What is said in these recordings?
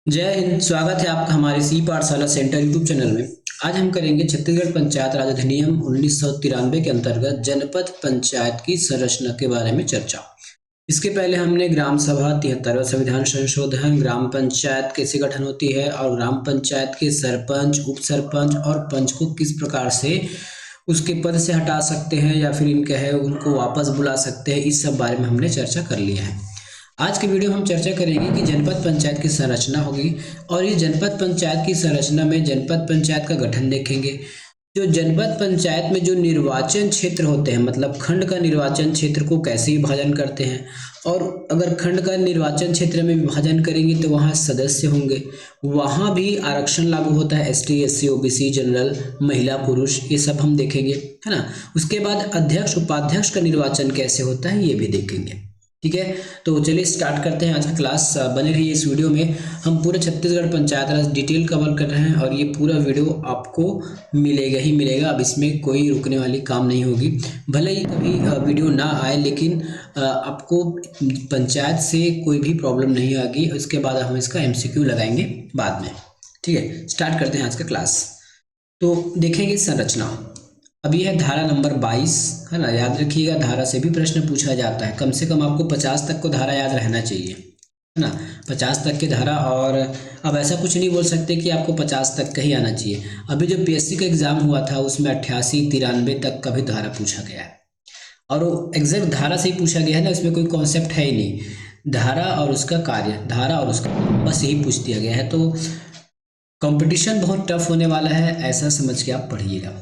जय हिंद। स्वागत है आपका हमारे सी पाठशाला सेंटर यूट्यूब चैनल में। आज हम करेंगे छत्तीसगढ़ पंचायत राज अधिनियम 1993 के अंतर्गत जनपद पंचायत की संरचना के बारे में चर्चा। इसके पहले हमने ग्राम सभा, 73वां संविधान संशोधन, ग्राम पंचायत कैसे गठन होती है और ग्राम पंचायत के सरपंच, उप सरपंच और पंच को किस प्रकार से उसके पद से हटा सकते हैं या फिर इनके है उनको वापस बुला सकते हैं, इस सब बारे में हमने चर्चा कर लिया है। आज के वीडियो में हम चर्चा करेंगे कि जनपद पंचायत की संरचना होगी और ये जनपद पंचायत की संरचना में जनपद पंचायत का गठन देखेंगे। जो जनपद पंचायत में जो निर्वाचन क्षेत्र होते हैं, मतलब खंड का निर्वाचन क्षेत्र को कैसे विभाजन करते हैं, और अगर खंड का निर्वाचन क्षेत्र में विभाजन करेंगे तो वहाँ सदस्य होंगे, वहाँ भी आरक्षण लागू होता है, ST SC OBC जनरल, महिला पुरुष, ये सब हम देखेंगे, है ना। उसके बाद अध्यक्ष उपाध्यक्ष का निर्वाचन कैसे होता है ये भी देखेंगे। ठीक है, तो चलिए स्टार्ट करते हैं आज का क्लास। बने रहिए इस वीडियो में। हम पूरे छत्तीसगढ़ पंचायत राज डिटेल कवर कर रहे हैं और ये पूरा वीडियो आपको मिलेगा ही मिलेगा। अब इसमें कोई रुकने वाली काम नहीं होगी। भले ही कभी वीडियो ना आए, लेकिन आपको पंचायत से कोई भी प्रॉब्लम नहीं आएगी। उसके बाद हम इसका MCQ लगाएंगे बाद में। ठीक है, स्टार्ट करते हैं आज का क्लास। तो देखेंगे संरचना। अभी है धारा नंबर 22, है ना। याद रखिएगा, धारा से भी प्रश्न पूछा जाता है। कम से कम आपको 50 तक को धारा याद रहना चाहिए, है ना। 50 तक की धारा, और अब ऐसा कुछ नहीं बोल सकते कि आपको 50 तक का ही आना चाहिए। अभी जो PSC का एग्जाम हुआ था उसमें 88, 93 तक का भी धारा पूछा गया है, और वो एग्जैक्ट धारा से ही पूछा गया है ना। इसमें कोई कॉन्सेप्ट है ही नहीं। धारा और उसका कार्य, धारा और उसका बस यही पूछ दिया गया है। तो कंपटीशन बहुत टफ होने वाला है, ऐसा समझ के आप पढ़िएगा।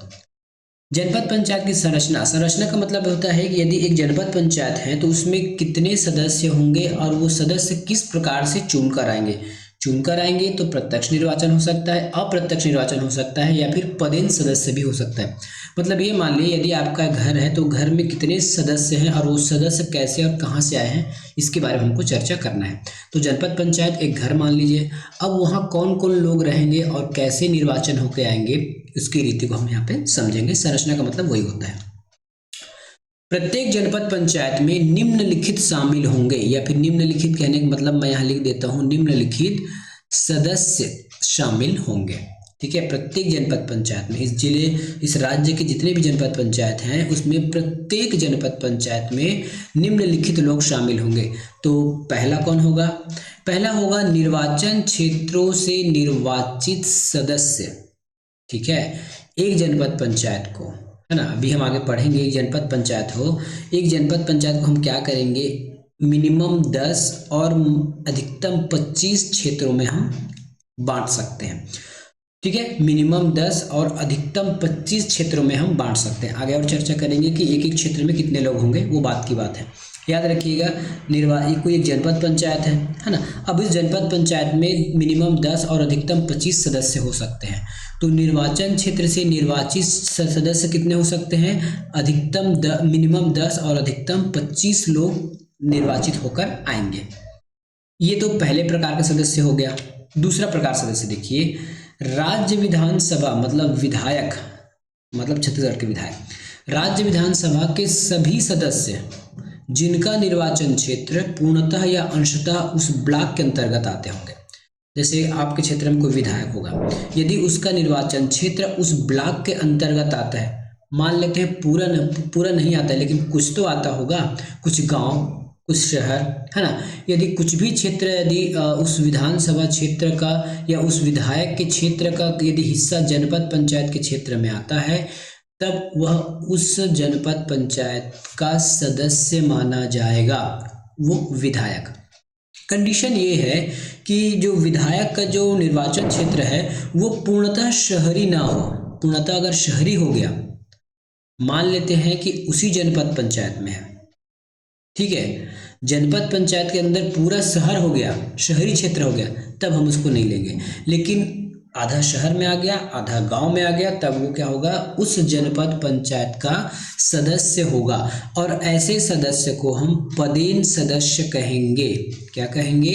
जनपद पंचायत की संरचना। संरचना का मतलब होता है कि यदि एक जनपद पंचायत है तो उसमें कितने सदस्य होंगे और वो सदस्य किस प्रकार से चुनकर आएंगे। चुनकर आएंगे तो प्रत्यक्ष निर्वाचन हो सकता है, अप्रत्यक्ष निर्वाचन हो सकता है, या फिर पदेन सदस्य भी हो सकता है। मतलब ये मान लीजिए यदि आपका घर है तो घर में कितने सदस्य हैं और वो सदस्य कैसे और कहाँ से आए हैं, इसके बारे में हमको चर्चा करना है। तो जनपद पंचायत एक घर मान लीजिए। अब वहाँ कौन कौन लोग रहेंगे और कैसे निर्वाचन होकर आएंगे, उसकी रीति को हम यहाँ पे समझेंगे। संरचना का मतलब वही होता है। प्रत्येक जनपद पंचायत में निम्नलिखित शामिल होंगे, या फिर निम्नलिखित कहने का मतलब मैं यहाँ लिख देता हूँ, निम्नलिखित सदस्य शामिल होंगे। ठीक है, प्रत्येक जनपद पंचायत में, इस जिले, इस राज्य के जितने भी जनपद पंचायत हैं उसमें प्रत्येक जनपद पंचायत में निम्नलिखित लोग शामिल होंगे। तो पहला कौन होगा? पहला होगा निर्वाचन क्षेत्रों से निर्वाचित सदस्य। ठीक है, एक जनपद पंचायत को, है ना, अभी हम आगे पढ़ेंगे। एक जनपद पंचायत हो, एक जनपद पंचायत को हम क्या करेंगे, मिनिमम 10 और अधिकतम 25 क्षेत्रों में हम बांट सकते हैं। ठीक है, मिनिमम 10 और अधिकतम 25 क्षेत्रों में हम बांट सकते हैं। आगे और चर्चा करेंगे कि एक एक क्षेत्र में कितने लोग होंगे, वो बात की बात है। याद रखिएगा, कोई एक जनपद पंचायत है ना। अब इस जनपद पंचायत में मिनिमम 10 और अधिकतम 25 सदस्य हो सकते हैं। तो निर्वाचन क्षेत्र से निर्वाचित सदस्य कितने हो सकते हैं? मिनिमम 10 और अधिकतम 25 लोग निर्वाचित होकर आएंगे। ये तो पहले प्रकार का सदस्य हो गया। दूसरा प्रकार सदस्य देखिए, राज्य विधानसभा, मतलब विधायक, मतलब छत्तीसगढ़ के विधायक। राज्य विधानसभा के सभी सदस्य जिनका निर्वाचन क्षेत्र पूर्णतः या अंशतः उस ब्लॉक के अंतर्गत आते होंगे। जैसे आपके क्षेत्र में कोई विधायक होगा, यदि उसका निर्वाचन क्षेत्र उस ब्लॉक के अंतर्गत आता है, मान लेते हैं पूरा नहीं आता है लेकिन कुछ तो आता होगा, कुछ गांव, कुछ शहर, है ना। यदि कुछ भी क्षेत्र, यदि उस विधानसभा क्षेत्र का या उस विधायक के क्षेत्र का यदि हिस्सा जनपद पंचायत के क्षेत्र में आता है, तब वह उस जनपद पंचायत का सदस्य माना जाएगा, वो विधायक। कंडीशन ये है कि जो विधायक का जो निर्वाचन क्षेत्र है वो पूर्णतः शहरी ना हो। पूर्णतः अगर शहरी हो गया, मान लेते हैं कि उसी जनपद पंचायत में है, ठीक है, जनपद पंचायत के अंदर पूरा शहर हो गया, शहरी क्षेत्र हो गया, तब हम उसको नहीं लेंगे। लेकिन आधा शहर में आ गया, आधा गांव में आ गया, तब वो क्या होगा, उस जनपद पंचायत का सदस्य होगा। और ऐसे सदस्य को हम पदेन सदस्य कहेंगे। क्या कहेंगे?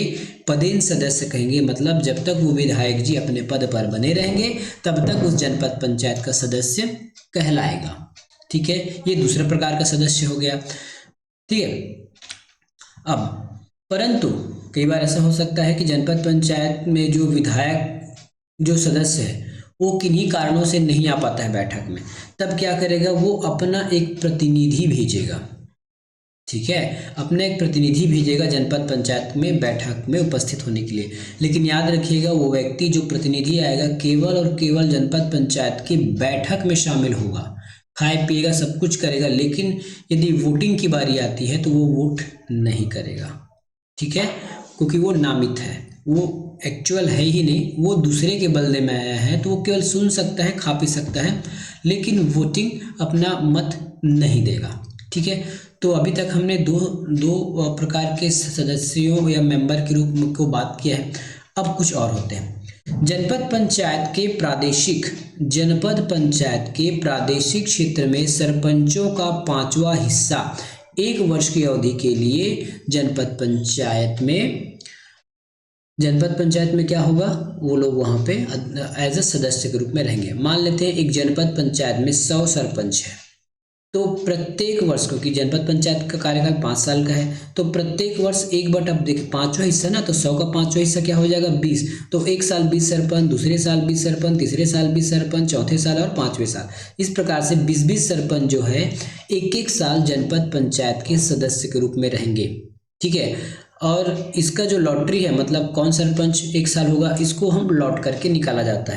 पदेन सदस्य कहेंगे। मतलब जब तक वो विधायक जी अपने पद पर बने रहेंगे तब तक उस जनपद पंचायत का सदस्य कहलाएगा। ठीक है, ये दूसरा प्रकार का सदस्य हो गया। ठीक है, अब परंतु कई बार ऐसा हो सकता है कि जनपद पंचायत में जो विधायक जो सदस्य है वो किन्हीं कारणों से नहीं आ पाता है बैठक में, तब क्या करेगा, वो अपना एक प्रतिनिधि भेजेगा। ठीक है, अपना एक प्रतिनिधि भेजेगा जनपद पंचायत में बैठक में उपस्थित होने के लिए। लेकिन याद रखिएगा, वो व्यक्ति जो प्रतिनिधि आएगा केवल और केवल जनपद पंचायत की बैठक में शामिल होगा, खाए पिएगा, सब कुछ करेगा, लेकिन यदि वोटिंग की बारी आती है तो वो वोट नहीं करेगा। ठीक है, क्योंकि वो नामित है, वो एक्चुअल है ही नहीं, वो दूसरे के बदले में आया है, तो वो केवल सुन सकता है, खा पी सकता है, लेकिन वोटिंग अपना मत नहीं देगा। ठीक है, तो अभी तक हमने दो प्रकार के सदस्यों या मेंबर के रूप में को बात किया है। अब कुछ और होते हैं। जनपद पंचायत के प्रादेशिक क्षेत्र में सरपंचों का 5वां हिस्सा 1 वर्ष की अवधि के लिए जनपद पंचायत में क्या होगा, वो लोग वहाँ पे एज अ सदस्य के रूप में रहेंगे। मान लेते हैं एक जनपद पंचायत में 100 सरपंच है, तो प्रत्येक वर्ष, क्योंकि जनपद पंचायत का कार्यकाल 5 साल का है, तो प्रत्येक वर्ष 1/, अब देखिए 5वां हिस्सा ना, तो 100 का 5वां हिस्सा क्या हो जाएगा, 20। तो एक साल 20 सरपंच, दूसरे साल 20 सरपंच, तीसरे साल 20 सरपंच, चौथे साल और 5वें साल, इस प्रकार से 20-20 सरपंच जो है एक साल जनपद पंचायत के सदस्य के रूप में रहेंगे। ठीक है, और इसका जो लॉटरी है, मतलब कौन सरपंच 1 साल होगा, इसको हम लॉट करके निकाला जाता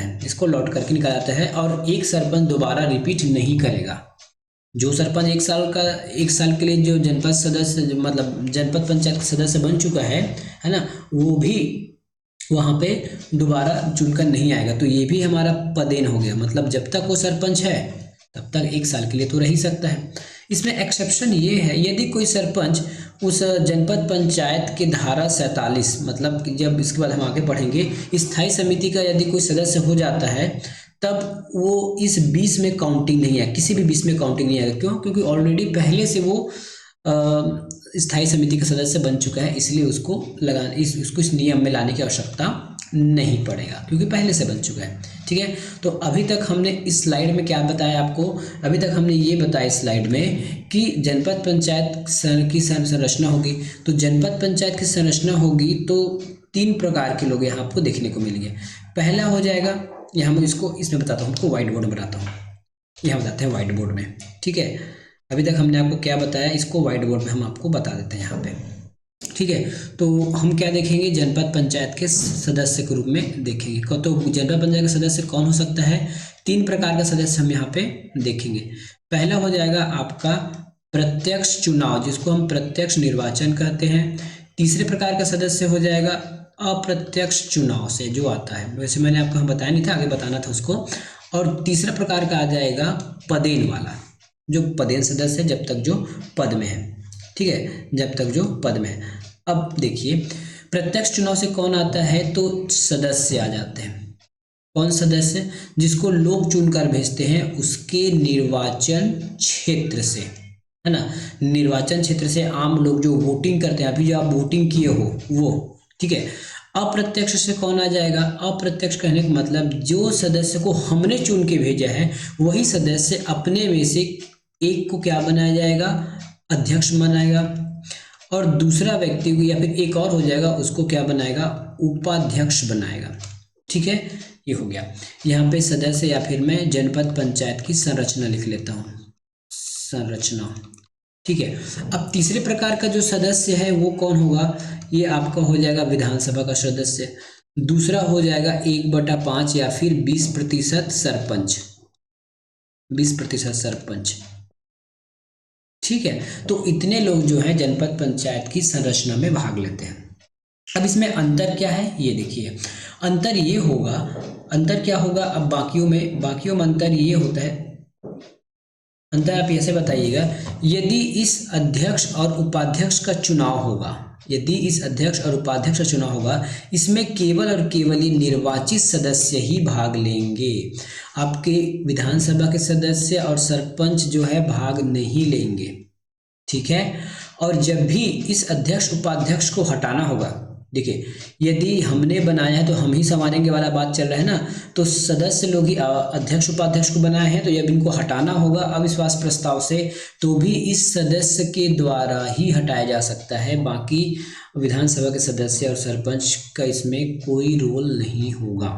है, और एक सरपंच दोबारा रिपीट नहीं करेगा। जो सरपंच 1 साल के लिए जो जनपद सदस्य, मतलब जनपद पंचायत सदस्य बन चुका है ना, वो भी वहाँ पे दोबारा चुनकर नहीं आएगा। तो ये भी हमारा पदेन हो गया, मतलब जब तक वो सरपंच है तब तक 1 साल के लिए तो रह ही सकता है। इसमें एक्सेप्शन ये है, यदि कोई सरपंच उस जनपद पंचायत के धारा 47, मतलब कि जब इसके बाद हम आगे पढ़ेंगे, स्थायी समिति का यदि कोई सदस्य हो जाता है, तब वो इस 20 में काउंटिंग नहीं है, किसी भी 20 में काउंटिंग नहीं आएगा। क्यों? क्योंकि ऑलरेडी पहले से वो स्थायी समिति का सदस्य बन चुका है, इसलिए उसको इस नियम में लाने की आवश्यकता नहीं पड़ेगा, क्योंकि पहले से बन चुका है। ठीक है, तो अभी तक हमने इस स्लाइड में क्या बताया आपको, अभी तक हमने ये बताया इस स्लाइड में कि जनपद पंचायत की संरचना होगी। तो जनपद पंचायत की संरचना होगी तो 3 प्रकार के लोग यहाँ आपको देखने को मिलेंगे। पहला हो जाएगा, यहाँ मैं इसमें बताता हूँ, आपको व्हाइट बोर्ड में बताता हूँ, यहाँ बताते हैं व्हाइट बोर्ड में। ठीक है, अभी तक हमने आपको क्या बताया, इसको व्हाइट बोर्ड में हम आपको बता देते हैं यहाँ पे। ठीक है, तो हम क्या देखेंगे, जनपद पंचायत के सदस्य के रूप में देखेंगे। तो जनपद पंचायत का सदस्य कौन हो सकता है, 3 प्रकार का सदस्य हम यहाँ पे देखेंगे। पहला हो जाएगा आपका प्रत्यक्ष चुनाव, जिसको हम प्रत्यक्ष निर्वाचन कहते हैं। तीसरे प्रकार का सदस्य हो जाएगा अप्रत्यक्ष चुनाव से जो आता है, वैसे मैंने आपको बताया नहीं था, आगे बताना था उसको। और तीसरा प्रकार का आ जाएगा पदेन वाला, जो पदेन सदस्य है जब तक जो पद में है। ठीक है, जब तक जो पद में है। अब देखिए, प्रत्यक्ष चुनाव से कौन आता है, तो सदस्य आ जाते हैं। कौन सदस्य, जिसको लोग चुनकर भेजते हैं उसके निर्वाचन क्षेत्र से, है ना, निर्वाचन क्षेत्र से आम लोग जो वोटिंग करते हैं, अभी जो आप वोटिंग किए हो वो। ठीक है, अप्रत्यक्ष से कौन आ जाएगा, अप्रत्यक्ष कहने का मतलब जो सदस्य को हमने चुन के भेजा है वही सदस्य अपने में से एक को क्या बनाया जाएगा, अध्यक्ष बनाएगा, और दूसरा व्यक्ति को या फिर एक और हो जाएगा, उसको क्या बनाएगा, उपाध्यक्ष बनाएगा। ठीक है, ये हो गया यहाँ पे सदस्य, या फिर मैं जनपद पंचायत की संरचना लिख लेता हूँ, संरचना। ठीक है, अब तीसरे प्रकार का जो सदस्य है वो कौन होगा, ये आपका हो जाएगा विधानसभा का सदस्य। दूसरा हो जाएगा 1/5 या फिर 20% सरपंच, 20% सरपंच। ठीक है, तो इतने लोग जो हैं जनपद पंचायत की संरचना में भाग लेते हैं। अब इसमें अंतर क्या है, ये देखिए, अंतर ये होगा, अंतर क्या होगा, अब बाकियों में अंतर ये होता है, अंतर आप ऐसे बताइएगा, यदि इस अध्यक्ष और उपाध्यक्ष का चुनाव होगा, यदि इस अध्यक्ष और उपाध्यक्ष का चुनाव होगा, इसमें केवल और केवल ही निर्वाचित सदस्य ही भाग लेंगे। आपके विधानसभा के सदस्य और सरपंच जो है भाग नहीं लेंगे। ठीक है, और जब भी इस अध्यक्ष उपाध्यक्ष को हटाना होगा, देखिए, यदि हमने बनाया है तो हम ही संवारेंगे वाला बात चल रहा है ना, तो सदस्य लोग ही अध्यक्ष उपाध्यक्ष को बनाए हैं, तो जब इनको हटाना होगा अविश्वास प्रस्ताव से तो भी इस सदस्य के द्वारा ही हटाया जा सकता है। बाकी विधानसभा के सदस्य और सरपंच का इसमें कोई रोल नहीं होगा।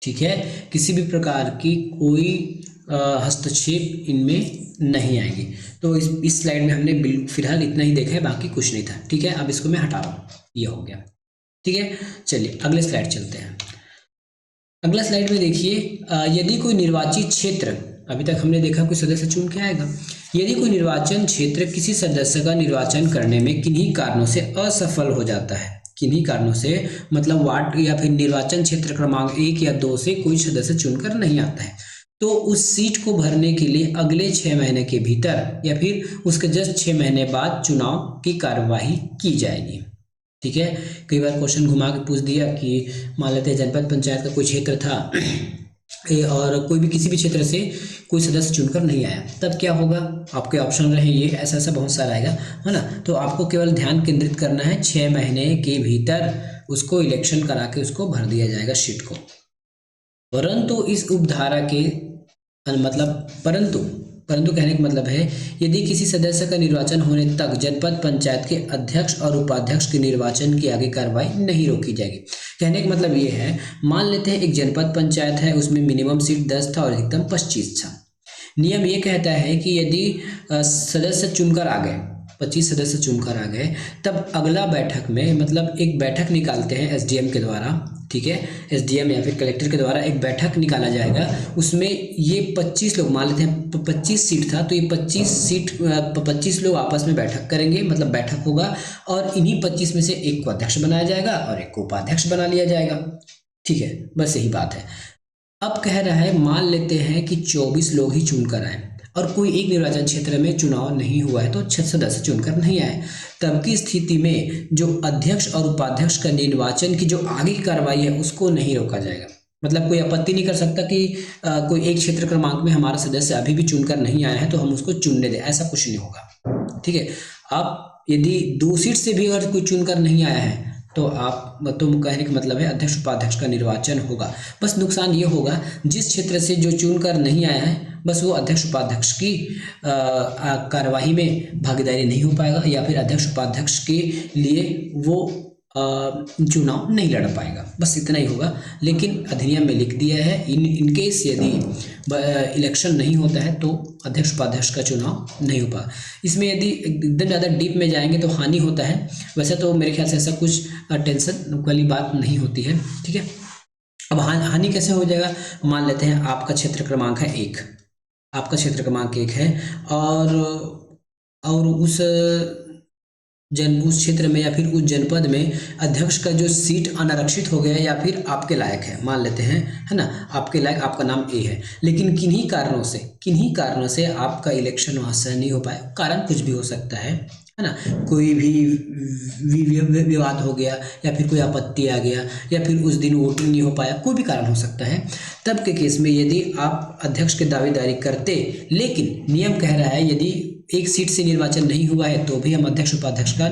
ठीक है, किसी भी प्रकार की कोई हस्तक्षेप इनमें नहीं आएंगे। तो इस स्लाइड में हमने फिलहाल इतना ही देखा है, बाकी कुछ नहीं था। ठीक है, अब इसको मैं हटा रहा हूँ, ये हो गया। ठीक है, चलिए अगले स्लाइड चलते हैं। अगला स्लाइड में देखिए, यदि कोई निर्वाचित क्षेत्र, अभी तक हमने देखा कोई सदस्य चुन के आएगा, यदि कोई निर्वाचन क्षेत्र किसी सदस्य का निर्वाचन करने में किन्हीं कारणों से असफल हो जाता है, किन्हीं कारणों से मतलब वार्ड या फिर निर्वाचन क्षेत्र क्रमांक 1 या 2 से कोई सदस्य चुनकर नहीं आता है, तो उस सीट को भरने के लिए अगले 6 महीने के भीतर या फिर उसके जस्ट 6 महीने बाद चुनाव की कार्यवाही की जाएगी। ठीक है, कई बार क्वेश्चन घुमा के पूछ दिया कि मान लेते हैं जनपद पंचायत का कोई क्षेत्र था और कोई भी किसी भी क्षेत्र से कोई सदस्य चुनकर नहीं आया, तब क्या होगा? आपके ऑप्शन रहे ये, ऐसा ऐसा बहुत सारा आएगा, है ना। तो आपको केवल ध्यान केंद्रित करना है, 6 महीने के भीतर उसको इलेक्शन करा के उसको भर दिया जाएगा सीट को। परंतु इस उपधारा के परंतु कहने का मतलब है, यदि किसी सदस्य का निर्वाचन होने तक जनपद पंचायत के अध्यक्ष और उपाध्यक्ष के निर्वाचन की आगे कार्रवाई नहीं रोकी जाएगी। कहने का मतलब ये है, मान लेते हैं एक जनपद पंचायत है, उसमें मिनिमम सीट 10 था और अधिकतम 25 था। नियम ये कहता है कि यदि सदस्य चुनकर आ गए, 25 सदस्य चुनकर आ गए, तब अगला बैठक में मतलब एक बैठक निकालते हैं एसडीएम के द्वारा। ठीक है, एसडीएम या फिर कलेक्टर के द्वारा एक बैठक निकाला जाएगा, उसमें ये 25 लोग, मान लेते हैं 25 सीट था, तो ये 25 लोग आपस में बैठक करेंगे, मतलब बैठक होगा और इन्हीं 25 में से एक को अध्यक्ष बनाया जाएगा और एक को उपाध्यक्ष बना लिया जाएगा। ठीक है, बस यही बात है। अब कह रहा है, मान लेते हैं कि 24 लोग ही चुनकर आए और कोई एक निर्वाचन क्षेत्र में चुनाव नहीं हुआ है, तो 6 सदस्य चुनकर नहीं आए, तब की स्थिति में जो अध्यक्ष और उपाध्यक्ष का निर्वाचन की जो आगे की कार्रवाई है उसको नहीं रोका जाएगा। मतलब कोई आपत्ति नहीं कर सकता कि कोई एक क्षेत्र क्रमांक में हमारा सदस्य अभी भी चुनकर नहीं आया है तो हम उसको चुनने दें, ऐसा कुछ नहीं होगा। ठीक है, आप यदि 2 सीट से भी अगर कोई चुनकर नहीं आया है तो कहने का मतलब है अध्यक्ष उपाध्यक्ष का निर्वाचन होगा। बस नुकसान ये होगा, जिस क्षेत्र से जो चुनकर नहीं आया है बस वो अध्यक्ष उपाध्यक्ष की कार्यवाही में भागीदारी नहीं हो पाएगा, या फिर अध्यक्ष उपाध्यक्ष के लिए वो चुनाव नहीं लड़ पाएगा, बस इतना ही होगा। लेकिन अधिनियम में लिख दिया है, इनकेस यदि इलेक्शन नहीं होता है तो अध्यक्ष उपाध्यक्ष का चुनाव नहीं हो पाएगा। इसमें यदि एकदम ज़्यादा डीप में जाएंगे तो हानि होता है, वैसे तो मेरे ख्याल से ऐसा कुछ टेंशन वाली बात नहीं होती है। ठीक है, अब हानि कैसे हो जाएगा? मान लेते हैं आपका क्षेत्र क्रमांक है 1, आपका क्षेत्र क्रमांक 1 है और उस क्षेत्र में या फिर उस जनपद में अध्यक्ष का जो सीट अनारक्षित हो गया या फिर आपके लायक है, मान लेते हैं, है ना, आपके लायक, आपका नाम ए है, लेकिन किन्हीं कारणों से आपका इलेक्शन वहाँ से नहीं हो पाया। कारण कुछ भी हो सकता है ना, कोई भी विवाद हो गया या फिर कोई आपत्ति आ गया या फिर उस दिन वोटिंग नहीं हो पाया, कोई भी कारण हो सकता है। तब के केस में यदि आप अध्यक्ष की दावेदारी करते, लेकिन नियम कह रहा है यदि एक सीट से निर्वाचन नहीं हुआ है तो भी हम अध्यक्ष उपाध्यक्ष का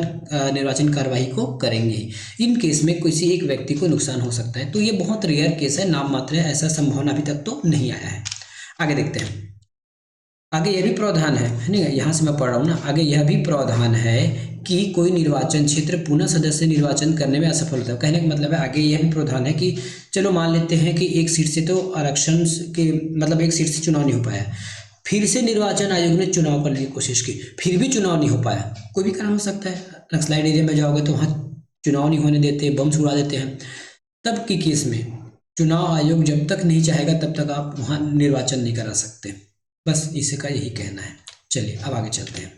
निर्वाचन कार्यवाही को करेंगे। इन केस में किसी एक व्यक्ति को नुकसान हो सकता है, तो ये बहुत रेयर केस है, नाम मात्र है, ऐसा संभावना अभी तक तो नहीं आया है। आगे देखते हैं, आगे यह भी प्रावधान है ना, यहाँ से मैं पढ़ रहा हूँ ना, आगे यह भी प्रावधान है कि कोई निर्वाचन क्षेत्र पुनः सदस्य निर्वाचन करने में असफल होता है। कहने का मतलब है, आगे यह भी प्रावधान है कि चलो मान लेते हैं कि एक सीट से तो आरक्षण के मतलब एक सीट से चुनाव नहीं हो पाया, फिर से निर्वाचन आयोग ने चुनाव करने की कोशिश की, फिर भी चुनाव नहीं हो पाया, कोई भी कारण हो सकता है। नक्सलाइट एरिया में जाओगे तो वहाँ चुनाव नहीं होने देते, बम छुड़ा देते हैं। तब की केस में चुनाव आयोग जब तक नहीं चाहेगा तब तक आप वहाँ निर्वाचन नहीं करा सकते। बस इसी का यही कहना है। चलिए अब आगे चलते हैं।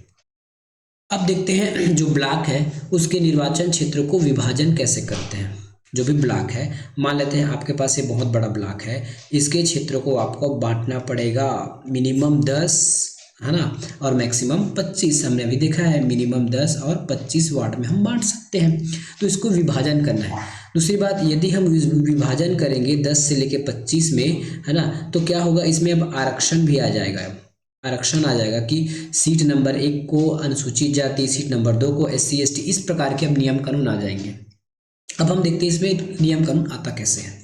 अब देखते हैं जो ब्लॉक है उसके निर्वाचन क्षेत्र को विभाजन कैसे करते हैं। जो भी ब्लॉक है, मान लेते हैं आपके पास ये बहुत बड़ा ब्लॉक है, इसके क्षेत्र को आपको बांटना पड़ेगा, मिनिमम 10 है ना और मैक्सिमम 25। हमने अभी देखा है मिनिमम 10 और 25 वार्ड में हम बांट सकते हैं, तो इसको विभाजन करना है। दूसरी बात, यदि हम विभाजन करेंगे 10 से लेके 25 में, है ना, तो क्या होगा, इसमें अब आरक्षण भी आ जाएगा। आरक्षण आ जाएगा कि सीट नंबर 1 को अनुसूचित जाति, सीट नंबर 2 को SC ST, इस प्रकार के अब नियम कानून आ जाएंगे। अब हम देखते हैं इसमें नियम कानून आता कैसे है।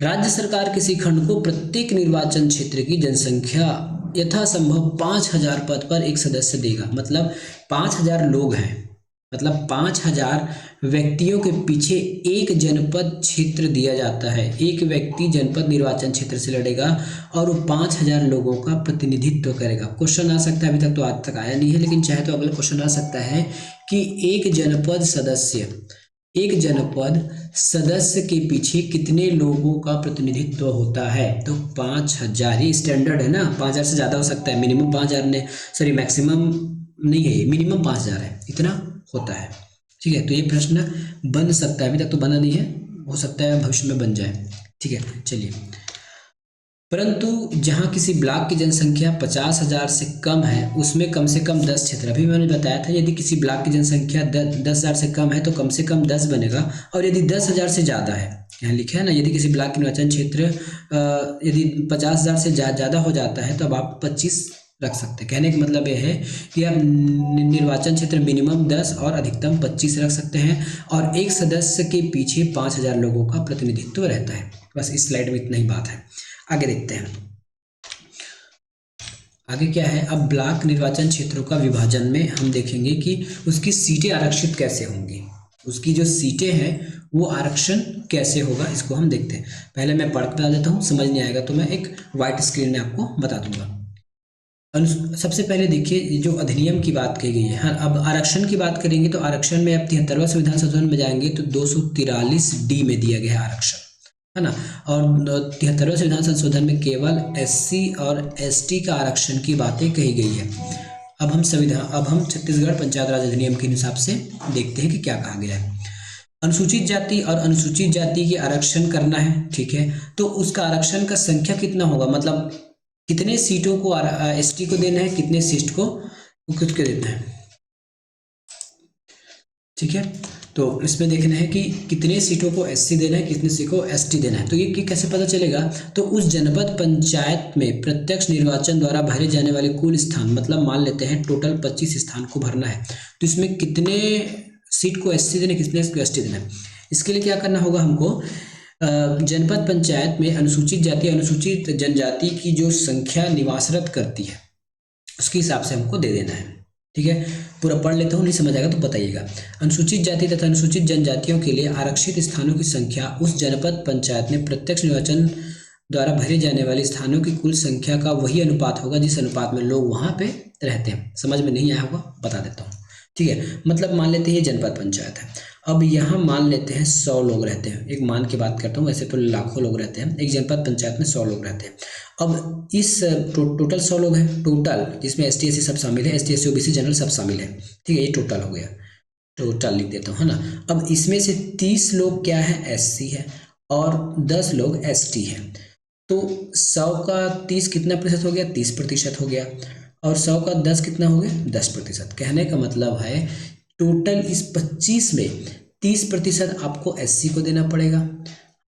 राज्य सरकार किसी खंड को प्रत्येक निर्वाचन क्षेत्र की जनसंख्या यथासंभव 5,000 पद पर एक सदस्य देगा। मतलब 5,000 लोग हैं, मतलब 5,000 व्यक्तियों के पीछे एक जनपद क्षेत्र दिया जाता है। एक व्यक्ति जनपद निर्वाचन क्षेत्र से लड़ेगा और वो 5,000 लोगों का प्रतिनिधित्व करेगा। क्वेश्चन आ सकता है, अभी तक तो आज तक आया नहीं है, लेकिन चाहे तो अगला क्वेश्चन आ सकता है कि एक जनपद सदस्य के पीछे कितने लोगों का प्रतिनिधित्व होता है। तो 5,000, ये स्टैंडर्ड है ना, 5,000 से ज़्यादा हो सकता है, मिनिमम 5,000 ने, सॉरी मैक्सिमम नहीं है, मिनिमम 5,000 है, इतना होता है। ठीक है, तो ये प्रश्न बन सकता है, अभी तक तो बना नहीं है, हो सकता है भविष्य में बन जाए। ठीक है, चलिए। परंतु जहाँ किसी ब्लॉक की जनसंख्या 50,000 से कम है उसमें कम से कम 10 क्षेत्र, अभी मैंने बताया था यदि किसी ब्लॉक की जनसंख्या 10,000 से कम है तो कम से कम 10 बनेगा, और यदि 10,000 से ज़्यादा है, यहाँ लिखा है ना, यदि किसी ब्लॉक के निर्वाचन क्षेत्र यदि 50,000 से ज़्यादा हो जाता है तो अब आप 25 रख सकते हैं। कहने का मतलब ये है कि आप निर्वाचन क्षेत्र मिनिमम 10 और अधिकतम 25 रख सकते हैं, और एक सदस्य के पीछे 5,000 लोगों का प्रतिनिधित्व रहता है। बस इस स्लाइड में इतना ही बात है, आगे देखते हैं। आगे क्या है, अब ब्लॉक निर्वाचन क्षेत्रों का विभाजन में हम देखेंगे कि उसकी सीटें आरक्षित कैसे होंगी, उसकी जो सीटें हैं वो आरक्षण कैसे होगा, इसको हम देखते हैं। पहले मैं पढ़ के बता देता हूँ, समझ नहीं आएगा तो मैं एक व्हाइट स्क्रीन में आपको बता दूंगा। सबसे पहले देखिए जो अधिनियम की बात की गई है। हाँ, अब आरक्षण की बात करेंगे तो आरक्षण में आप 73वां संविधान संशोधन में जाएंगे तो 243D में दिया गया है आरक्षण, है ना। और 73वें संविधान संशोधन में केवल SC और ST का आरक्षण की बातें कही गई है। अब हम छत्तीसगढ़ पंचायत राज अधिनियम के हिसाब से देखते हैं कि क्या कहा गया है। अनुसूचित जाति और अनुसूचित जाति के आरक्षण करना है, ठीक है, तो उसका आरक्षण का संख्या कितना होगा, मतलब कितने सीटों को ST को देना है, कितने सीट को खुद को देना है। ठीक है, तो इसमें देखना है कि कितने सीटों को SC देना है, कितने सीटों को ST देना है। तो ये कैसे पता चलेगा, तो उस जनपद पंचायत में प्रत्यक्ष निर्वाचन द्वारा भरे जाने वाले कुल स्थान, मतलब मान लेते हैं टोटल 25 स्थान को भरना है, तो इसमें कितने सीट को SC देना है, कितने को ST देना है। इसके लिए क्या करना होगा हमको, जनपद पंचायत में अनुसूचित जाति अनुसूचित जनजाति की जो संख्या निवासरत करती है उसके हिसाब से हमको दे देना है। ठीक है, पूरा पढ़ लेता हूँ, नहीं समझ आएगा तो बताइएगा। अनुसूचित जाति तथा अनुसूचित जनजातियों के लिए आरक्षित स्थानों की संख्या उस जनपद पंचायत में प्रत्यक्ष निर्वाचन द्वारा भरे जाने वाले स्थानों की कुल संख्या का वही अनुपात होगा जिस अनुपात में लोग वहां पे रहते हैं। समझ में नहीं आया होगा, बता देता हूँ। ठीक है, मतलब मान लेते हैं ये जनपद पंचायत है, अब यहाँ मान लेते हैं 100 लोग रहते हैं, एक मान की बात करता हूँ, वैसे तो लाखों लोग रहते हैं, एक जनपद पंचायत में 100 लोग रहते हैं। अब इस टोटल 100 लोग हैं टोटल, जिसमें ST SC सब शामिल है, ST SC OBC जनरल सब शामिल है। ठीक है, ये टोटल हो गया, टोटल लिख देता हूँ, है ना। अब इसमें से 30 लोग क्या है, SC है, और 10 लोग ST है, तो 100 का 30 कितना प्रतिशत हो गया, 30% हो गया, और 100 का 10 कितना हो गया, 10%। कहने का मतलब है टोटल इस 25 में 30% आपको SC को देना पड़ेगा,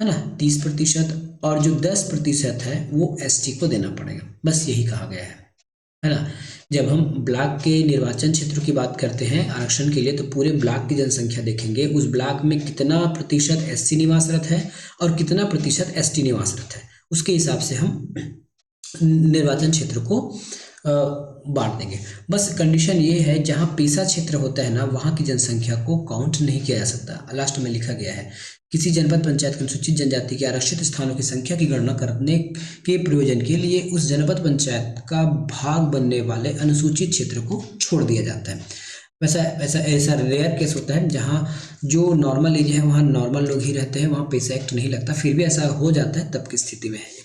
है ना, 30%, और जो 10% है वो ST को देना पड़ेगा। बस यही कहा गया है ना। जब हम ब्लॉक के निर्वाचन क्षेत्र की बात करते हैं आरक्षण के लिए, तो पूरे ब्लॉक की जनसंख्या देखेंगे, उस ब्लॉक में कितना प्रतिशत SC निवासरत है और कितना प्रतिशत ST निवासरत है, उसके हिसाब से हम निर्वाचन क्षेत्र को बांट देंगे। बस कंडीशन ये है, जहाँ पेशा क्षेत्र होता है ना, वहाँ की जनसंख्या को काउंट नहीं किया जा सकता। लास्ट में लिखा गया है, किसी जनपद पंचायत के अनुसूचित जनजाति के आरक्षित स्थानों की संख्या की गणना करने के प्रयोजन के लिए उस जनपद पंचायत का भाग बनने वाले अनुसूचित क्षेत्र को छोड़ दिया जाता है। ऐसा रेयर केस होता है जहाँ जो नॉर्मल एरिया है वहाँ नॉर्मल लोग ही रहते हैं, वहाँ पेशा एक्ट नहीं लगता, फिर भी ऐसा हो जाता है, तब की स्थिति में है।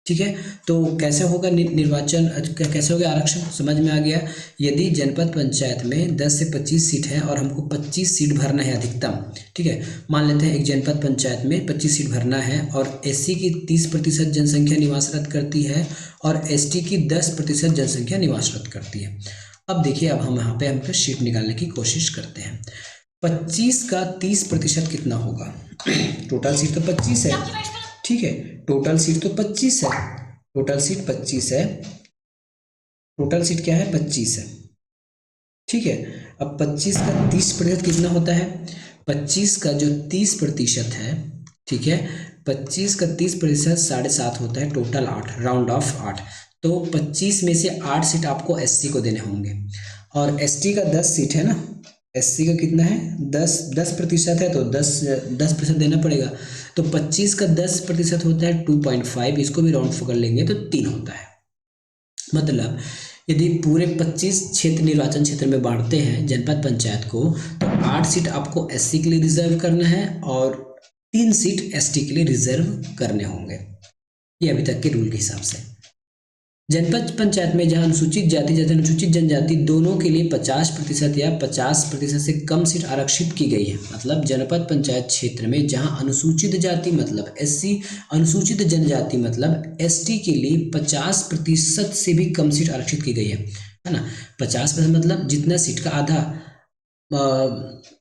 ठीक है, तो कैसे होगा निर्वाचन, कैसे होगा आरक्षण, समझ में आ गया। यदि जनपद पंचायत में 10 से 25 सीट है और हमको 25 सीट भरना है अधिकतम, ठीक है, मान लेते हैं एक जनपद पंचायत में 25 सीट भरना है, और SC की 30% जनसंख्या निवासरत करती है और ST की 10% जनसंख्या निवासरत करती है। अब देखिए, अब हम यहाँ पे हमको सीट निकालने की कोशिश करते हैं। 25 का 30% कितना होगा, टोटल सीट तो 25 है, ठीक है, टोटल सीट तो 25 है, टोटल सीट 25 है, टोटल सीट क्या है, 25 है। ठीक है, अब 25 का 30% कितना होता है, 25 का जो 30% है, ठीक है, 25 का 30% 7.5 होता है, टोटल 8, राउंड ऑफ 8। तो 25 में से 8 सीट आपको एससी को देने होंगे और एसटी का 10 सीट है ना, एससी का कितना है, 10% है, तो 10% देना पड़ेगा। तो 25 का 10% होता है 2.5, इसको भी राउंड कर लेंगे तो 3 होता है। मतलब यदि पूरे 25 क्षेत्र निर्वाचन क्षेत्र में बांटते हैं जनपद पंचायत को, तो 8 सीट आपको एससी के लिए रिजर्व करना है और 3 सीट एसटी के लिए रिजर्व करने होंगे, ये अभी तक के रूल के हिसाब से। जनपद पंचायत में जहां अनुसूचित जाति तथा अनुसूचित जनजाति दोनों के लिए 50% या 50% से कम सीट आरक्षित की गई है, मतलब जनपद पंचायत क्षेत्र में जहां अनुसूचित जाति मतलब एससी, अनुसूचित जनजाति मतलब एसटी के लिए 50% से भी कम सीट आरक्षित की गई है ना। 50% मतलब जितना सीट का आधा,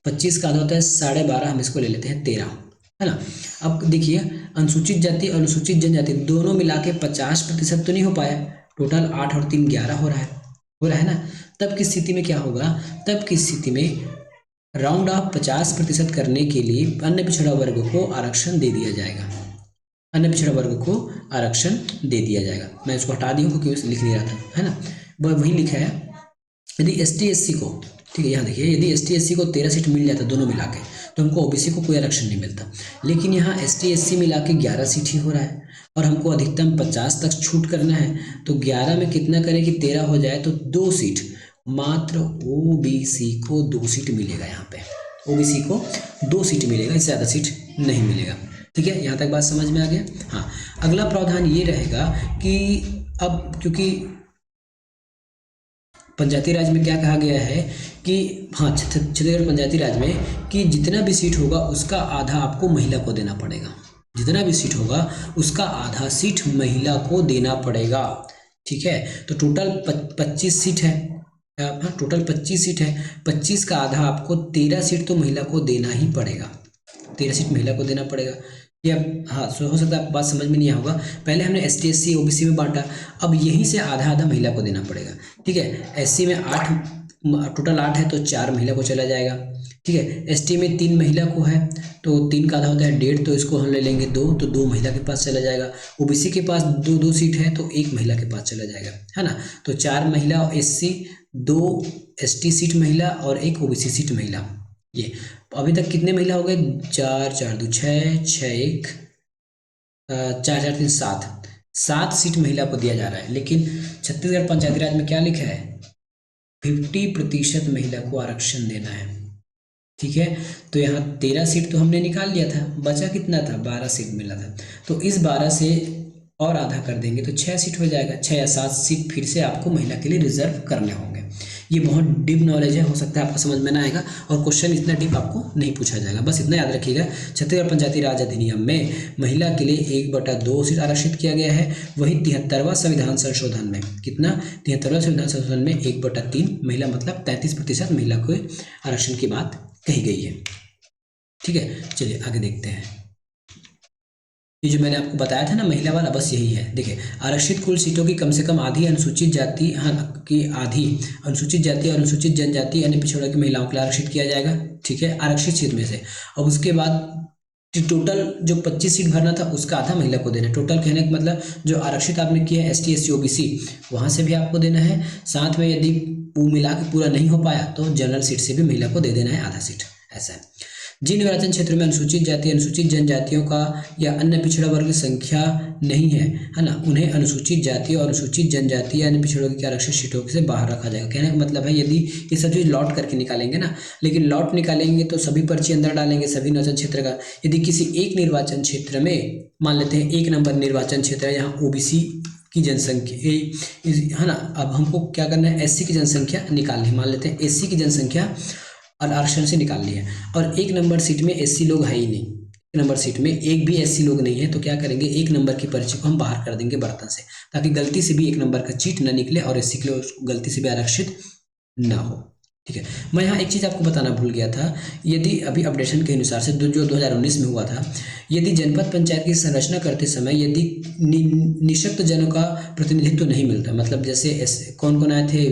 25 का आधा होता है 12.5, हम इसको ले लेते हैं 13, है ना। अब देखिए अनुसूचित जाति और अनुसूचित जनजाति दोनों मिला के 50% तो नहीं हो पाया, टोटल 8 और 3 11 हो रहा है ना। तब की स्थिति में क्या होगा, तब की स्थिति में राउंड ऑफ 50% करने के लिए अन्य पिछड़ा वर्ग को आरक्षण दे दिया जाएगा, अन्य पिछड़ा वर्ग को आरक्षण दे दिया जाएगा। मैं इसको हटा दी हूँ क्योंकि लिख नहीं रहा था, है ना, वही लिखा है। यदि एसटी एससी को, ठीक है, यहाँ देखिए, यदि एसटी एससी को 13 सीट मिल जाता दोनों मिला के, तो हमको ओबीसी को कोई आरक्षण नहीं मिलता। लेकिन यहाँ एसटी एससी मिला के 11 सीट ही हो रहा है और हमको अधिकतम 50 तक छूट करना है, तो 11 में कितना करें कि 13 हो जाए, तो 2 सीट, मात्र ओबीसी को 2 सीट मिलेगा। यहाँ पे ओबीसी को 2 सीट मिलेगा, इससे ज़्यादा सीट नहीं मिलेगा। ठीक है, यहाँ तक बात समझ में आ गया। हाँ, अगला प्रावधान ये रहेगा कि अब क्योंकि पंचायती राज में क्या कहा गया है कि हाँ, छत्तीसगढ़ पंचायती राज में कि जितना भी सीट होगा उसका आधा आपको महिला को देना पड़ेगा, जितना भी सीट होगा उसका आधा सीट महिला को देना पड़ेगा। ठीक है, तो टोटल 25 सीट है, हाँ टोटल 25 सीट है, 25 का आधा आपको 13 सीट तो महिला को देना ही पड़ेगा, 13 सीट महिला को देना पड़ेगा। या हाँ, हो सकता है बात समझ में नहीं होगा, पहले हमने एसटी एससी ओबीसी में बांटा, अब यहीं से आधा आधा महिला को देना पड़ेगा। ठीक है, एससी में 8, टोटल 8 है तो 4 महिला को चला जाएगा। ठीक है, एसटी में 3 महिला को है तो 3 का आधा होता है 1.5, तो इसको हम ले लेंगे 2, तो 2 महिला के पास चला जाएगा। ओबीसी के पास 2 सीट है तो 1 महिला के पास चला जाएगा, है ना। तो 4 महिला और एससी, 2 एसटी सीट महिला और 1 ओबीसी सीट महिला। ये अभी तक कितने महिला हो गए, 4 4 2 6 6 1 4 4 3 7 सीट महिला को दिया जा रहा है। लेकिन छत्तीसगढ़ पंचायती राज में क्या लिखा है, 50% महिला को आरक्षण देना है। ठीक है, तो यहाँ 13 सीट तो हमने निकाल लिया था, बचा कितना था, 12 सीट मिला था, तो इस 12 से और आधा कर देंगे तो 6 सीट हो जाएगा, 6 या 7 सीट फिर से आपको महिला के लिए रिजर्व करने होंगे। ये बहुत डीप नॉलेज है, हो सकता है आपको समझ में ना आएगा और क्वेश्चन इतना डीप आपको नहीं पूछा जाएगा। बस इतना याद रखिएगा, छत्तीसगढ़ पंचायती राज अधिनियम में महिला के लिए 1/2 सीट आरक्षित किया गया है। वहीं 73वां संविधान संशोधन में कितना, 73वां संविधान संशोधन में 1/3 महिला, मतलब 33% महिला को आरक्षण की बात कही गई है। ठीक है, चलिए आगे देखते हैं। ये जो मैंने आपको बताया था ना महिला वाला, बस यही है। देखिए, आरक्षित कुल सीटों की कम से कम आधी अनुसूचित जाति, की आधी अनुसूचित जाति और अनुसूचित जनजाति यानी पिछड़ा की महिलाओं के लिए आरक्षित किया जाएगा। ठीक है, आरक्षित सीट में से। अब उसके बाद टोटल जो 25 सीट भरना था उसका आधा महिला को देना है। टोटल कहने का मतलब जो आरक्षित आपने किया है एसटी एससी ओबीसी, वहां से भी आपको देना है। साथ में यदि मिला के पूरा नहीं हो पाया तो जनरल सीट से भी महिला को दे देना है आधा सीट, ऐसा है। जिन निर्वाचन क्षेत्र में अनुसूचित जाति, अनुसूचित जनजातियों का या अन्य पिछड़ा वर्ग की संख्या नहीं है ना, उन्हें अनुसूचित जाति और अनुसूचित जनजाति या अन्य पिछड़ों की आरक्षित सीटों से बाहर रखा जाएगा। कहने का मतलब है यदि ये सब चीज लॉट करके निकालेंगे ना, लेकिन लॉट निकालेंगे तो सभी पर्ची अंदर डालेंगे सभी निर्वाचन क्षेत्र का। यदि किसी एक निर्वाचन क्षेत्र में मान लेते हैं 1 नंबर निर्वाचन क्षेत्र है, यहाँ ओबीसी की जनसंख्या है ना, अब हमको क्या करना है, एससी की जनसंख्या निकालनी है। मान लेते हैं एससी की जनसंख्या और आरक्षण से निकाल लिया और 1 नंबर सीट में एससी लोग है ही नहीं, 1 नंबर सीट में एक भी एससी लोग नहीं है, तो क्या करेंगे 1 नंबर की पर्ची को हम बाहर कर देंगे बर्तन से, ताकि गलती से भी 1 नंबर का चीट न निकले और एससी के लिए गलती से भी आरक्षित न हो। ठीक है। मैं यहाँ एक चीज़ आपको बताना भूल गया था, यदि अभी अपडेशन के अनुसार से जो 2019 में हुआ था, यदि जनपद पंचायत की संरचना करते समय यदि निःशक्त जनों का प्रतिनिधित्व तो नहीं मिलता, मतलब जैसे कौन कौन आए थे,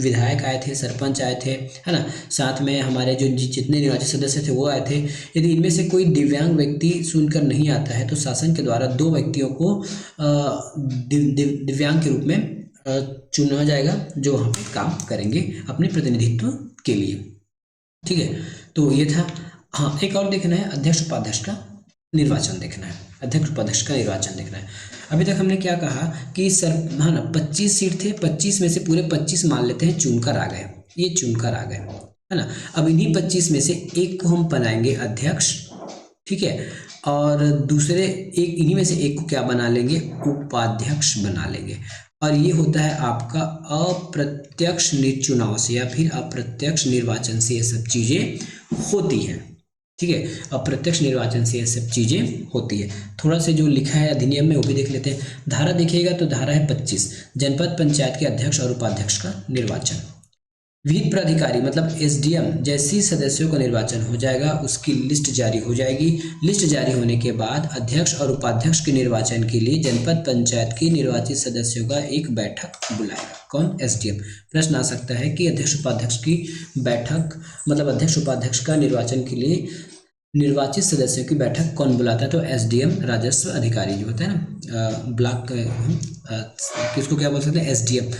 विधायक आए थे, सरपंच आए थे, है ना, साथ में हमारे जो जितने निर्वाचित सदस्य थे वो आए थे, यदि इनमें से कोई दिव्यांग व्यक्ति सुनकर नहीं आता है तो शासन के द्वारा 2 व्यक्तियों को दिव्यांग के रूप में चुना जाएगा, जो वहाँ पे काम करेंगे अपने प्रतिनिधित्व के लिए। ठीक है, तो ये था। हाँ, एक और देखना है, अध्यक्ष उपाध्यक्ष का निर्वाचन देखना है, अध्यक्ष उपाध्यक्ष का निर्वाचन देखना है। अभी तक हमने क्या कहा कि सर, हाँ ना, 25 सीट थे, 25 में से पूरे 25 मान लेते हैं चुनकर आ गए, ये चुनकर आ गए, है ना। अब इन्हीं 25 में से एक को हम बनाएंगे अध्यक्ष, ठीक है, और दूसरे एक, इन्हीं में से एक को क्या बना लेंगे, उपाध्यक्ष बना लेंगे। और ये होता है आपका अप्रत्यक्ष चुनाव से या फिर अप्रत्यक्ष निर्वाचन से ये सब चीजें होती हैं। ठीक है, अप्रत्यक्ष निर्वाचन से ये सब चीजें होती है। थोड़ा से जो लिखा है अधिनियम में वो भी देख लेते हैं। धारा देखिएगा तो धारा है 25, जनपद पंचायत के अध्यक्ष और उपाध्यक्ष का निर्वाचन। विहित प्राधिकारी मतलब एसडीएम जैसी सदस्यों का निर्वाचन हो जाएगा, उसकी लिस्ट जारी हो जाएगी। लिस्ट जारी होने के बाद अध्यक्ष और उपाध्यक्ष के निर्वाचन के लिए जनपद पंचायत के निर्वाचित सदस्यों का एक बैठक बुलाएगा। कौन? एसडीएम। प्रश्न आ सकता है कि अध्यक्ष उपाध्यक्ष की बैठक मतलब अध्यक्ष उपाध्यक्ष का निर्वाचन के लिए निर्वाचित सदस्यों की बैठक कौन बुलाता है? तो एसडीएम, राजस्व अधिकारी जो होता है ना, ब्लॉक किसको क्या बोल सकते हैं? एसडीएम।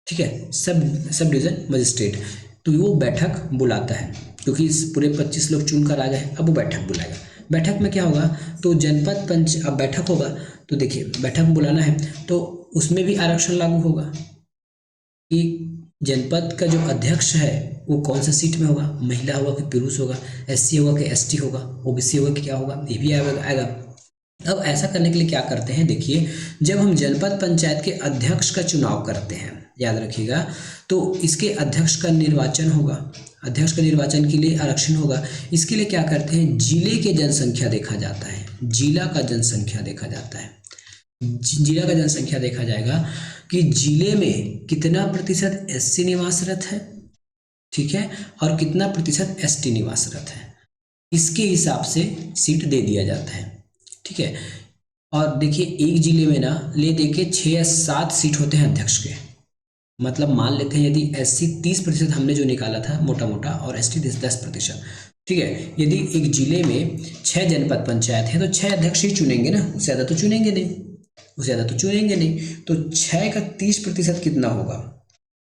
ठीक है, सब डिवीजन मजिस्ट्रेट। तो वो बैठक बुलाता है, क्योंकि इस पूरे 25 लोग चुनकर आ गए, अब वो बैठक बुलाएगा। बैठक में क्या होगा? तो जनपद पंच अब बैठक होगा तो देखिए, बैठक बुलाना है तो उसमें भी आरक्षण लागू होगा कि जनपद का जो अध्यक्ष है वो कौन सा सीट में होगा, महिला होगा कि पुरुष होगा, एससी होगा कि एसटी होगा, ओबीसी होगा कि क्या होगा, ये भी आएगा। अब ऐसा करने के लिए क्या करते हैं, देखिए, जब हम जनपद पंचायत के अध्यक्ष का चुनाव करते हैं, याद रखिएगा, तो इसके अध्यक्ष का निर्वाचन होगा। अध्यक्ष का निर्वाचन के लिए आरक्षण होगा। इसके लिए क्या करते हैं, जिले के जनसंख्या देखा जाता है, जिला का जनसंख्या देखा जाता है। जिला का जनसंख्या देखा जाएगा कि जिले में कितना प्रतिशत एससी निवासरत है, ठीक है, और कितना प्रतिशत एसटी निवासरत है, इसके हिसाब से सीट दे दिया जाता है। ठीक है, और देखिए एक जिले में ना ले देके 6 या 7 सीट होते हैं अध्यक्ष के। मतलब मान लेते हैं यदि एससी 30% हमने जो निकाला था मोटा मोटा और एसटी 10%, ठीक है, यदि एक जिले में 6 जनपद पंचायत है तो 6 अध्यक्ष ही चुनेंगे ना, उससे ज़्यादा तो चुनेंगे नहीं। तो 6 का 30% कितना होगा?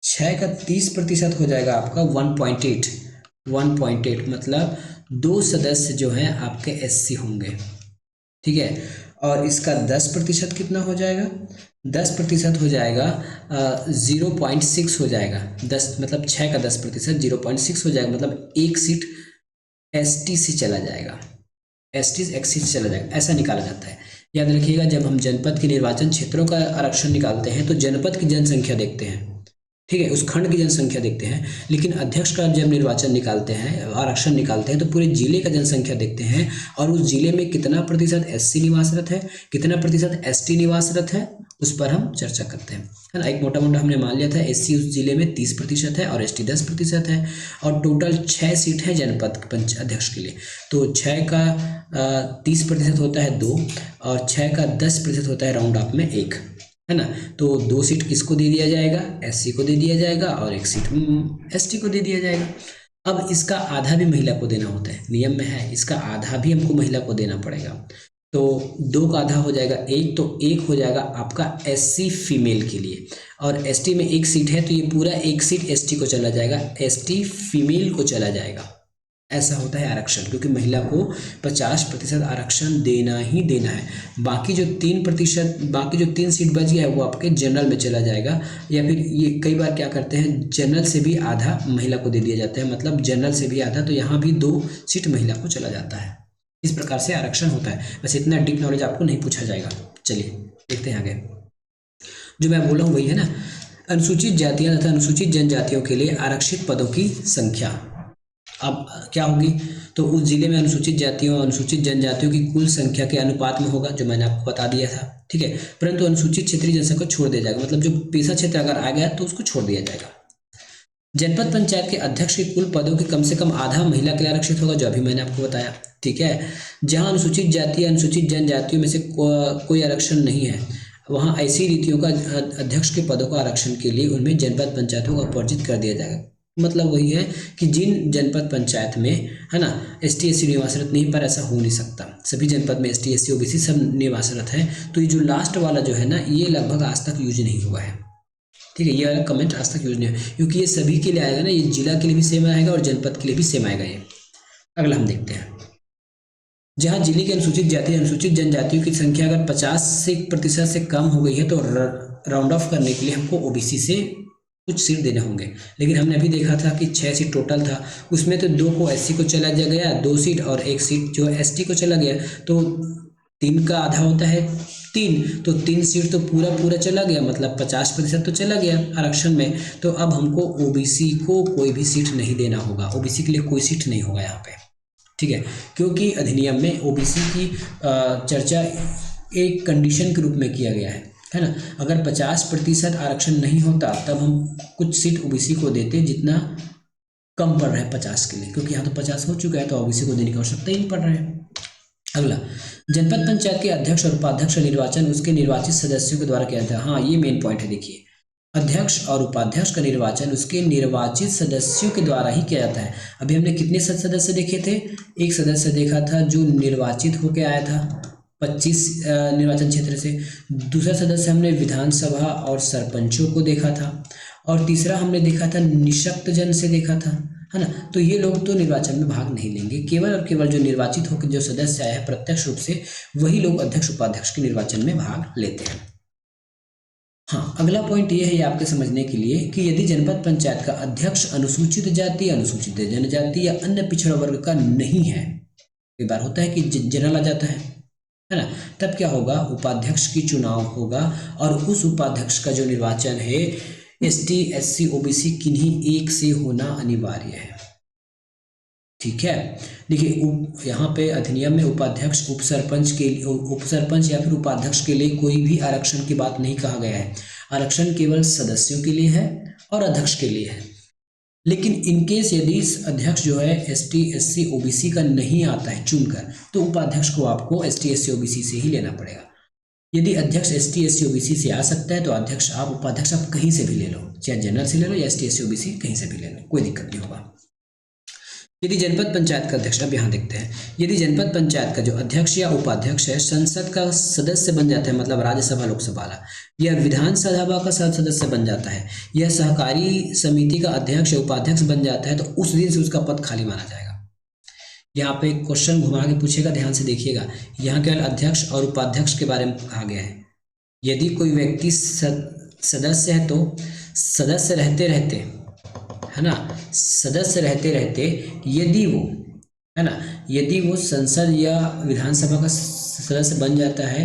6 का 30% हो जाएगा आपका 1.8 मतलब 2 सदस्य जो हैं आपके एससी होंगे। ठीक है, और इसका 10% कितना हो जाएगा? 10% हो जाएगा 0.6 हो जाएगा। 10 मतलब 6 का 10% 0.6 हो जाएगा, मतलब एक सीट एसटी से चला जाएगा, एसटी एक्सी से चला जाएगा, ऐसा निकाला जाता है। याद रखिएगा, जब हम जनपद के निर्वाचन क्षेत्रों का आरक्षण निकालते हैं तो जनपद की जनसंख्या देखते हैं, ठीक है, उस खंड की जनसंख्या देखते हैं, लेकिन अध्यक्ष का जब निर्वाचन निकालते हैं, आरक्षण निकालते हैं, तो पूरे जिले का जनसंख्या देखते हैं और उस जिले में कितना प्रतिशत एससी निवासरत है, कितना प्रतिशत एसटी निवासरत है, उस पर हम चर्चा करते हैं, है ना। एक मोटा हमने मान लिया था एससी उस जिले में 30% है और एसटी 10% है, और टोटल 6 सीट है जनपद पंच अध्यक्ष के लिए। तो 6 का 30% होता है 2 और 6 का 10% होता है राउंड ऑफ में 1, है ना। तो 2 सीट किसको दे दिया जाएगा? एससी को दे दिया जाएगा और 1 सीट एसटी को दे दिया जाएगा। अब इसका आधा भी महिला को देना होता है, नियम में है, इसका आधा भी हमको महिला को देना पड़ेगा। तो 2 का आधा हो जाएगा 1, तो 1 हो जाएगा आपका एससी फीमेल के लिए, और एसटी में 1 सीट है तो ये पूरा 1 सीट एसटी को चला जाएगा, एसटी फीमेल को चला जाएगा। ऐसा होता है आरक्षण, क्योंकि महिला को 50% आरक्षण देना ही देना है। बाकी जो 3 सीट बच गया है वो आपके जनरल में चला जाएगा, या फिर ये कई बार क्या करते हैं, जनरल से भी आधा महिला को दे दिया जाता है, मतलब जनरल से भी आधा, तो यहाँ भी 2 सीट महिला को चला जाता है। इस प्रकार से आरक्षण होता है। बस इतना डीप नॉलेज आपको नहीं पूछा जाएगा। चलिए देखते हैं आगे। जो मैं बोला हूँ वही है ना, अनुसूचित जातियां तथा अनुसूचित जनजातियों के लिए आरक्षित पदों की संख्या अब क्या होगी? तो उस जिले में अनुसूचित जातियों और अनुसूचित जनजातियों की कुल संख्या के अनुपात में होगा, जो मैंने आपको बता दिया था, ठीक है। परंतु अनुसूचित क्षेत्रीय जनसंख्या को छोड़ दिया जाएगा, मतलब जो पेशा क्षेत्र अगर आ गया तो उसको छोड़ दिया जाएगा। जनपद पंचायत के अध्यक्ष के कुल पदों के कम से कम आधा महिला के लिए आरक्षित होगा, जो अभी मैंने आपको बताया। ठीक है, जहां अनुसूचित जाति या अनुसूचित जनजातियों में से कोई आरक्षण नहीं है, वहां ऐसी रीतियों का अध्यक्ष के पदों का आरक्षण के लिए उनमें जनपद पंचायतों को अपवर्जित कर दिया जाएगा। मतलब वही है कि जिन जनपद पंचायत में, है ना, ST SC निवासरत नहीं, पर ऐसा हो नहीं सकता, सभी जनपद में ST SC OBC सब निवासरत है। तो ये जो लास्ट वाला जो है ना, ये लगभग आज तक यूज नहीं हुआ है। ठीक है, ये वाला कमेंट आज तक यूज नहीं है, क्योंकि ये सभी के लिए आएगा ना, ये जिला के लिए भी सेम आएगा और जनपद के लिए भी सेम आएगा ये। अगला हम देखते हैं, जहां जिले के अनुसूचित जाति अनुसूचित जनजातियों की संख्या अगर 50% से कम हो गई है तो राउंड ऑफ करने के लिए हमको OBC से कुछ सीट देने होंगे। लेकिन हमने अभी देखा था कि 6 सीट टोटल था, उसमें तो 2 को SC को चला गया, 2 सीट, और 1 सीट जो ST को चला गया। तो 3 का आधा होता है 3, तो 3 सीट तो पूरा चला गया, मतलब 50% तो चला गया आरक्षण में। तो अब हमको OBC को कोई भी सीट नहीं देना होगा, OBC के लिए कोई सीट नहीं होगा यहाँ पे। ठीक है, क्योंकि अधिनियम में OBC की चर्चा एक कंडीशन के रूप में किया गया है ना। अगर 50% आरक्षण नहीं होता तब हम कुछ सीट OBC को देते, जितना कम पड़ रहा है 50 के लिए, क्योंकि यहाँ तो 50 हो चुका है, तो OBC को देने की आवश्यकता ही नहीं पड़ रहा है। अगला, जनपद पंचायत के अध्यक्ष और उपाध्यक्ष का निर्वाचन उसके निर्वाचित सदस्यों के द्वारा किया जाता है। हाँ, ये मेन पॉइंट है। देखिए, अध्यक्ष और उपाध्यक्ष का निर्वाचन उसके निर्वाचित सदस्यों के द्वारा ही किया जाता है। अभी हमने कितने सदस्य देखे थे? एक सदस्य देखा था जो निर्वाचित होकर आया था 25 निर्वाचन क्षेत्र से। दूसरा सदस्य हमने विधानसभा और सरपंचों को देखा था, और तीसरा हमने देखा था निःशक्त जन से देखा था, है ना। तो ये लोग तो निर्वाचन में भाग नहीं लेंगे, केवल और केवल जो निर्वाचित होकर जो सदस्य आए हैं प्रत्यक्ष रूप से, वही लोग अध्यक्ष उपाध्यक्ष के निर्वाचन में भाग लेते हैं। हाँ, अगला पॉइंट ये है आपके समझने के लिए कि यदि जनपद पंचायत का अध्यक्ष अनुसूचित जाति, अनुसूचित जनजाति या अन्य पिछड़ा वर्ग का नहीं है, कई बार होता है कि जनरल आ जाता है ना, तब क्या होगा? उपाध्यक्ष की चुनाव होगा, और उस उपाध्यक्ष का जो निर्वाचन है ST SC OBC किन्हीं एक से होना अनिवार्य है। ठीक है, देखिए यहाँ पे अधिनियम में उपाध्यक्ष उपसरपंच या फिर उपाध्यक्ष के लिए कोई भी आरक्षण की बात नहीं कहा गया है। आरक्षण केवल सदस्यों के लिए है और अध्यक्ष के लिए है। लेकिन इनकेस यदि अध्यक्ष जो है ST SC OBC का नहीं आता है चुनकर, तो उपाध्यक्ष को आपको ST SC OBC से ही लेना पड़ेगा। यदि अध्यक्ष ST SC OBC से आ सकता है तो अध्यक्ष आप उपाध्यक्ष आप कहीं से भी ले लो, चाहे जनरल से ले लो या ST SC OBC कहीं से भी ले लो, कोई दिक्कत नहीं होगा। यदि जनपद पंचायत का अध्यक्ष, अब यहाँ देखते हैं, यदि जनपद पंचायत का जो अध्यक्ष या उपाध्यक्ष है संसद का सदस्य बन जाता है, मतलब राज्यसभा लोकसभा या विधानसभा का सदस्य बन जाता है, यह सहकारी समिति का अध्यक्ष या उपाध्यक्ष बन जाता है, तो उस दिन से उसका पद खाली माना जाएगा। यहाँ पे क्वेश्चन घुमा के पूछेगा, ध्यान से देखिएगा। यहाँ केवल अध्यक्ष और उपाध्यक्ष के बारे में कहा गया है। यदि कोई व्यक्ति सदस्य है तो सदस्य रहते रहते, है ना, सदस्य रहते रहते यदि वो, है ना, यदि वो संसद या विधानसभा का सदस्य बन जाता है,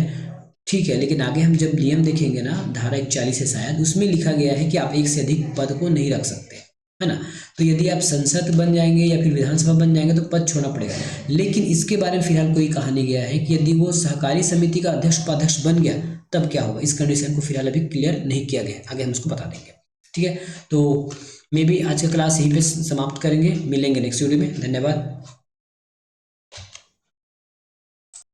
ठीक है। लेकिन आगे हम जब नियम देखेंगे ना, धारा 41 है शायद, उसमें लिखा गया है कि आप एक से अधिक पद को नहीं रख सकते, है ना। तो यदि आप संसद बन जाएंगे या फिर विधानसभा बन जाएंगे तो पद छोड़ना पड़ेगा। लेकिन इसके बारे में फिलहाल कोई कहा नहीं गया है कि यदि वो सहकारी समिति का अध्यक्ष उपाध्यक्ष बन गया तब क्या होगा। इस कंडीशन को फिलहाल अभी क्लियर नहीं किया गया, आगे हम उसको बता देंगे। ठीक है, तो मे बी आज का क्लास यहीं पे समाप्त करेंगे, मिलेंगे नेक्स्ट वीडियो में। धन्यवाद।